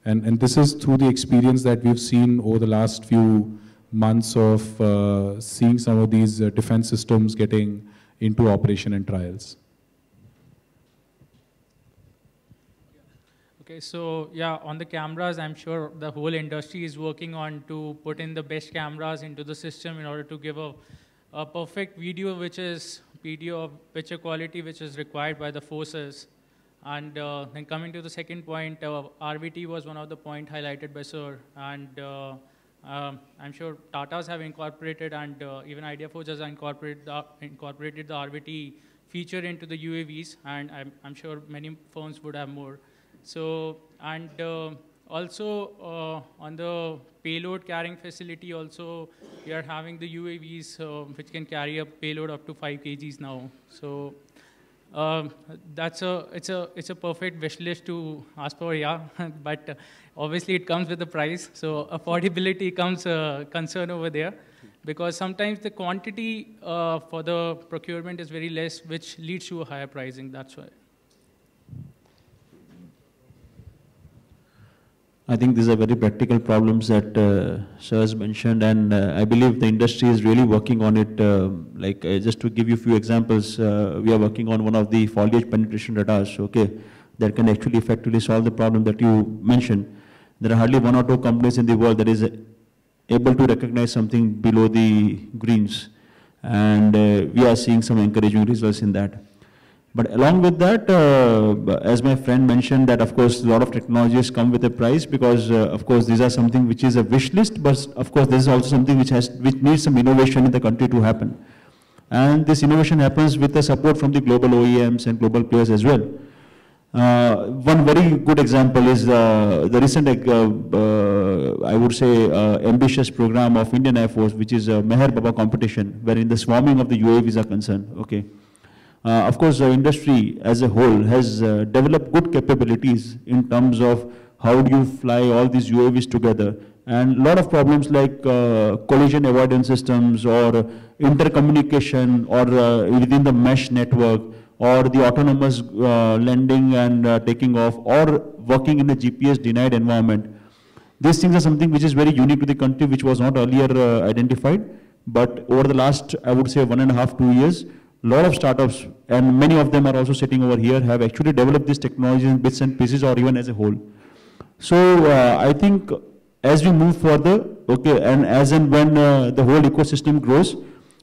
And this is through the experience that we've seen over the last few months of seeing some of these defense systems getting into operation and trials. Okay, so yeah, on the cameras, I'm sure the whole industry is working on to put in the best cameras into the system in order to give a perfect video, which is video of picture quality, which is required by the forces. And then coming to the second point, RVT was one of the points highlighted by Sir. And I'm sure Tatas have incorporated, and even IdeaForge has incorporated the RVT feature into the UAVs, and I'm sure many firms would have more. So, and also on the payload carrying facility also, we are having the UAVs which can carry a payload up to 5 kgs now. So it's a perfect wish list to ask for, yeah, but obviously it comes with a price. So affordability comes concern over there, because sometimes the quantity for the procurement is very less, which leads to a higher pricing. That's why. I think these are very practical problems that Sir has mentioned, and I believe the industry is really working on it. Just to give you a few examples, we are working on one of the foliage penetration radars, okay, that can actually effectively solve the problem that you mentioned. There are hardly 1 or 2 companies in the world that is able to recognize something below the greens, and we are seeing some encouraging results in that. But along with that, as my friend mentioned, that of course a lot of technologies come with a price, because of course these are something which is a wish list, but of course this is also something which needs some innovation in the country to happen. And this innovation happens with the support from the global OEMs and global players as well. One very good example is the recent, I would say, ambitious program of Indian Air Force, which is a Meher Baba competition, wherein the swarming of the UAVs are concerned. Okay. Of course, the industry as a whole has developed good capabilities in terms of how do you fly all these UAVs together. And a lot of problems like collision avoidance systems, or intercommunication, or within the mesh network, or the autonomous landing and taking off, or working in a GPS denied environment. These things are something which is very unique to the country, which was not earlier identified. But over the last, I would say, 1.5 to 2 years, a lot of startups, and many of them are also sitting over here, have actually developed this technology in bits and pieces, or even as a whole. So I think as we move further, okay, and as and when the whole ecosystem grows,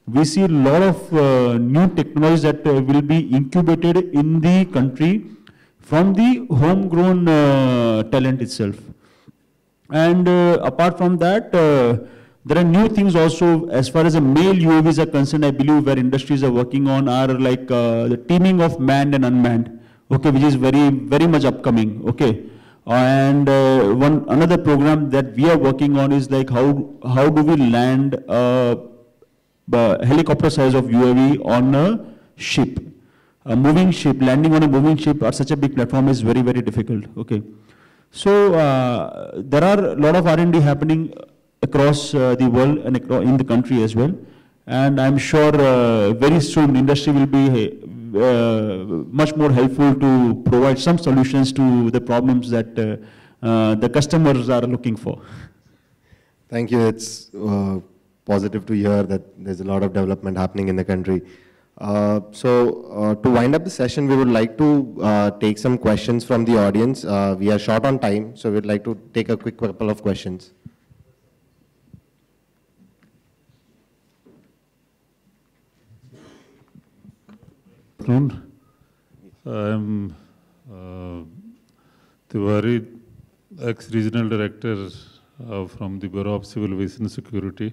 we see a lot of new technologies that will be incubated in the country from the homegrown talent itself. And apart from that, there are new things also as far as the male UAVs are concerned. I believe where industries are working on are like the teaming of manned and unmanned, okay, which is very much upcoming, okay. And another program that we are working on is like how do we land helicopter size of UAV on a ship, a moving ship. Landing on a moving ship or such a big platform is very difficult, okay. So there are a lot of R&D happening across the world and in the country as well. And I'm sure very soon industry will be much more helpful to provide some solutions to the problems that the customers are looking for. Thank you. It's positive to hear that there's a lot of development happening in the country. To wind up the session, we would like to take some questions from the audience. We are short on time, so we'd like to take a quick couple of questions. I'm Tiwari, ex-regional director from the Bureau of Civil Aviation Security.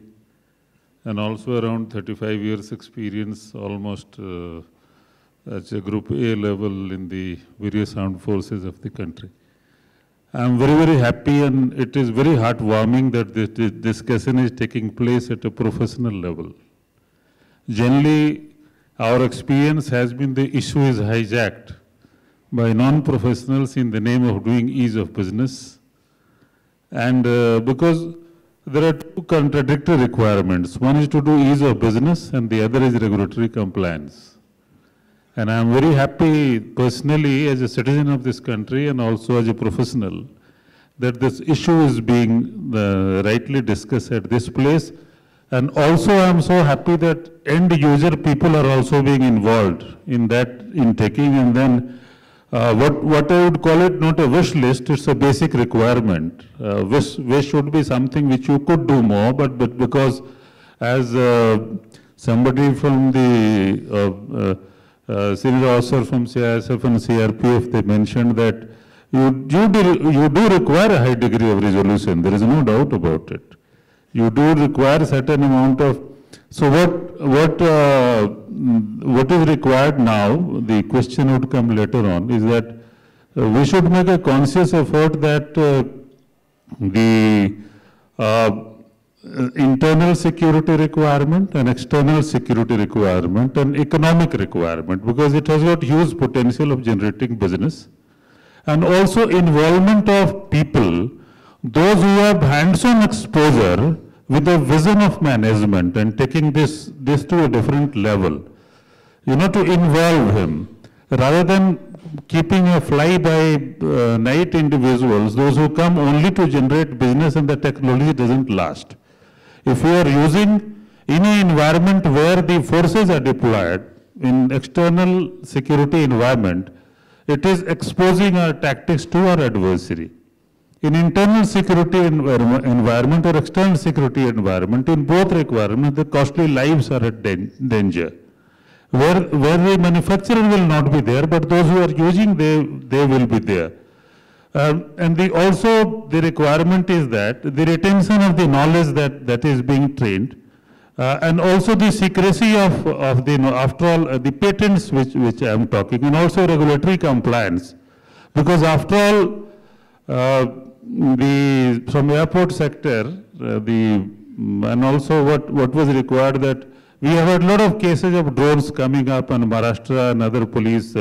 and also around 35 years experience almost as a Group A level in the various armed forces of the country. I'm very, very happy, and it is very heartwarming that this discussion is taking place at a professional level. Generally, our experience has been the issue is hijacked by non-professionals in the name of doing ease of business. And because there are two contradictory requirements. One is to do ease of business and the other is regulatory compliance. And I'm very happy personally as a citizen of this country and also as a professional that this issue is being rightly discussed at this place. And also I'm so happy that end user people are also being involved in that, in taking, and then what I would call it not a wish list, it's a basic requirement. Wish should be something which you could do more, but because as somebody from the senior officer from CISF and CRPF, they mentioned that you do require a high degree of resolution, there is no doubt about it. You do require certain amount of, so what is required now, the question would come later on, is that we should make a conscious effort that the internal security requirement and external security requirement and economic requirement, because it has got huge potential of generating business, and also involvement of people, those who have hands-on exposure with a vision of management and taking this to a different level, you know, to involve him, rather than keeping a fly-by-night individuals, those who come only to generate business and the technology doesn't last. If we are using in an environment where the forces are deployed in external security environment, it is exposing our tactics to our adversary. In internal security environment or external security environment, in both requirements, the costly lives are at danger. Where the manufacturer will not be there, but those who are using, they will be there. And also the requirement is that the retention of the knowledge that is being trained, and also the secrecy of the, after all, the patents which I am talking, and also regulatory compliance. Because after all, from airport sector, and also what was required, that we have had a lot of cases of drones coming up in Maharashtra and other police,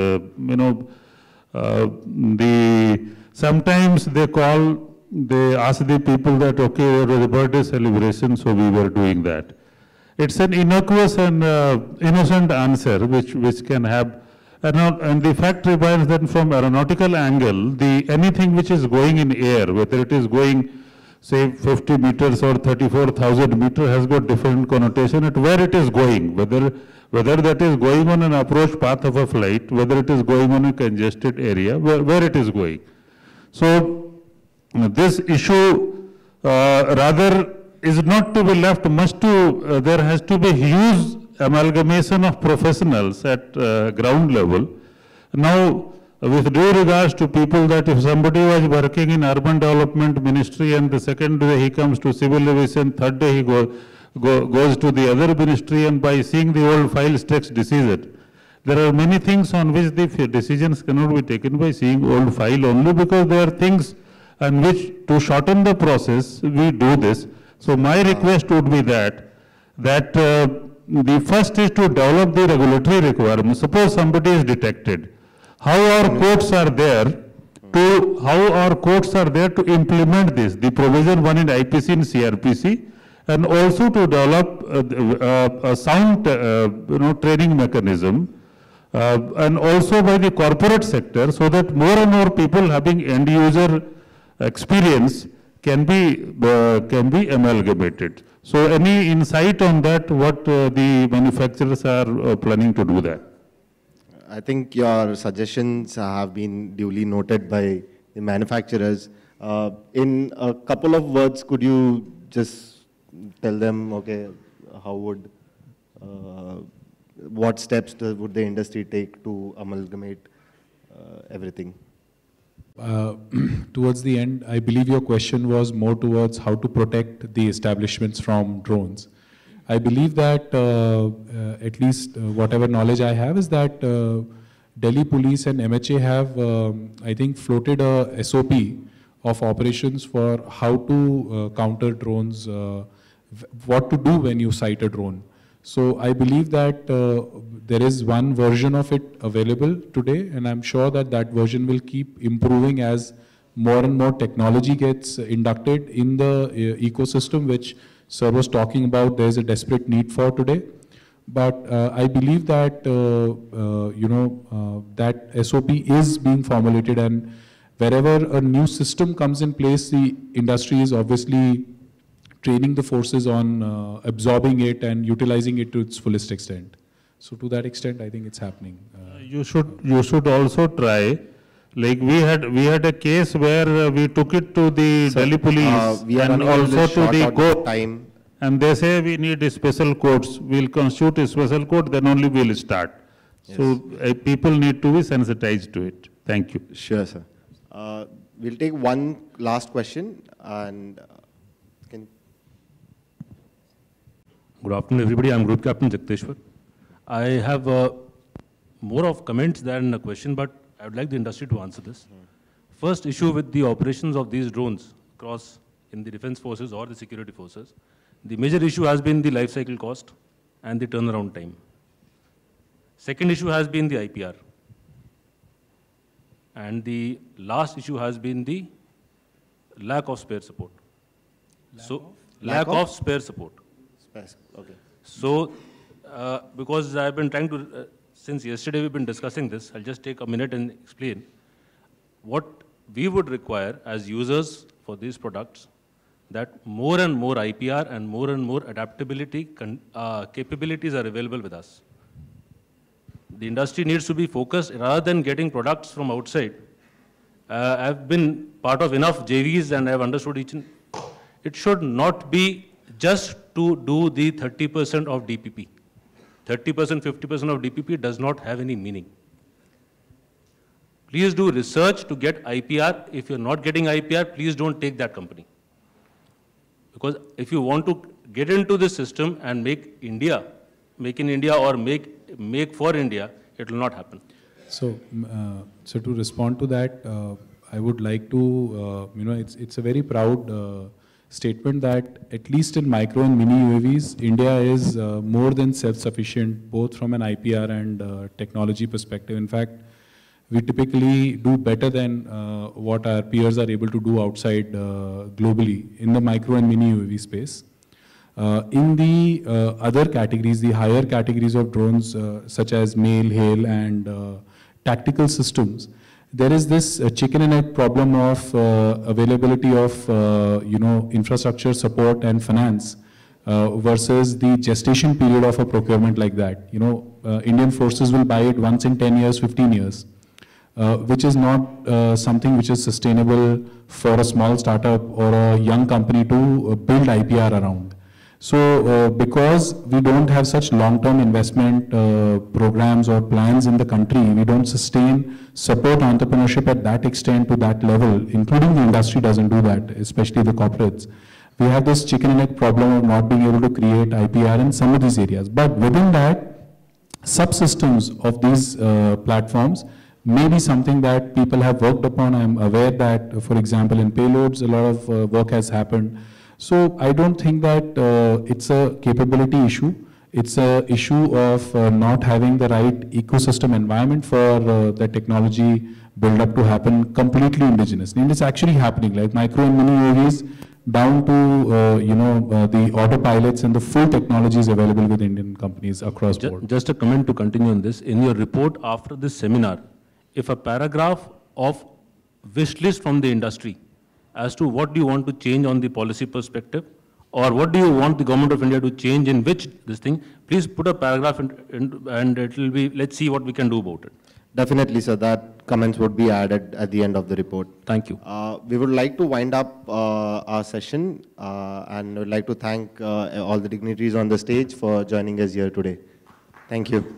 sometimes they ask the people that, okay, it was a birthday celebration, so we were doing that. It's an innocuous and innocent answer which can have, and the fact remains that from aeronautical angle, anything which is going in air, whether it is going, say, 50 meters or 34,000 meters, has got different connotation at where it is going, whether that is going on an approach path of a flight, whether it is going on a congested area, where it is going. So this issue rather is not to be left much to, there has to be huge amalgamation of professionals at ground level. Now, with due regards to people, that if somebody was working in urban development ministry and the second day he comes to civil aviation, third day he goes to the other ministry, and by seeing the old files takes decision. There are many things on which the decisions cannot be taken by seeing old file only, because there are things on which to shorten the process we do this. So my request would be that the first is to develop the regulatory requirements. Suppose somebody is detected, how our courts are there to implement this, the provision one in IPC and CRPC, and also to develop a sound training mechanism, and also by the corporate sector, so that more and more people having end user experience can be amalgamated. So any insight on that, what the manufacturers are planning to do that? I think your suggestions have been duly noted by the manufacturers. In a couple of words, could you just tell them, okay, how would, what steps would the industry take to amalgamate everything? Towards the end, I believe your question was more towards how to protect the establishments from drones. I believe that at least whatever knowledge I have is that Delhi Police and MHA have, I think, floated a SOP of operations for how to counter drones, what to do when you sight a drone. So I believe that there is one version of it available today, and I'm sure that that version will keep improving as more and more technology gets inducted in the ecosystem, which Sir was talking about. There's a desperate need for today. But I believe that, that SOP is being formulated, and wherever a new system comes in place, the industry is obviously training the forces on absorbing it and utilizing it to its fullest extent. So to that extent, I think it's happening. You should also try. Like we had a case where we took it to the Delhi police and also to the court. Time. And they say we need special courts. We'll constitute a special court, then only we'll start. Yes. So people need to be sensitized to it. Thank you. Sure, sir. We'll take one last question. And Good afternoon, everybody. I'm Group Captain Jakteshwar. I have more of comments than a question, but I would like the industry to answer this. First issue with the operations of these drones across in the defense forces or the security forces. The major issue has been the life cycle cost and the turnaround time. Second issue has been the IPR. And the last issue has been the lack of spare support. Lack of spare support. Okay. So, because I've been trying to, since yesterday we've been discussing this, I'll just take a minute and explain what we would require as users for these products, that more and more IPR and more adaptability capabilities are available with us. The industry needs to be focused rather than getting products from outside. I've been part of enough JVs and I've understood it should not be just to do the 30% of DPP. 30%, 50% of DPP does not have any meaning. Please do research to get IPR. If you're not getting IPR, please don't take that company. Because if you want to get into this system and make in India or make for India, it will not happen. So, so to respond to that, I would like to, it's a very proud statement that at least in micro and mini UAVs, India is more than self-sufficient, both from an IPR and technology perspective. In fact, we typically do better than what our peers are able to do outside globally in the micro and mini UAV space. In the other categories, the higher categories of drones, such as mail, hail, and tactical systems, there is this chicken and egg problem of availability of infrastructure support and finance versus the gestation period of a procurement like that. Indian forces will buy it once in 10 years, 15 years, which is not something which is sustainable for a small startup or a young company to build IPR around. So because we don't have such long-term investment programs or plans in the country, we don't support entrepreneurship at that extent to that level, including the industry doesn't do that, especially the corporates. We have this chicken and egg problem of not being able to create IPR in some of these areas. But within that, subsystems of these platforms may be something that people have worked upon. I'm aware that, for example, in payloads, a lot of work has happened. So I don't think that it's a capability issue. It's an issue of not having the right ecosystem environment for the technology build-up to happen completely indigenous. And it's actually happening, like micro and mini UAVs down to the autopilots and the full technologies available with Indian companies across board. Just a comment to continue on this. In your report after this seminar, if a paragraph of wish list from the industry as to what do you want to change on the policy perspective, or what do you want the government of India to change in which this thing, please put a paragraph and it will be, let's see what we can do about it. Definitely, sir. That comments would be added at the end of the report. Thank you. We would like to wind up our session and would like to thank all the dignitaries on the stage for joining us here today. Thank you.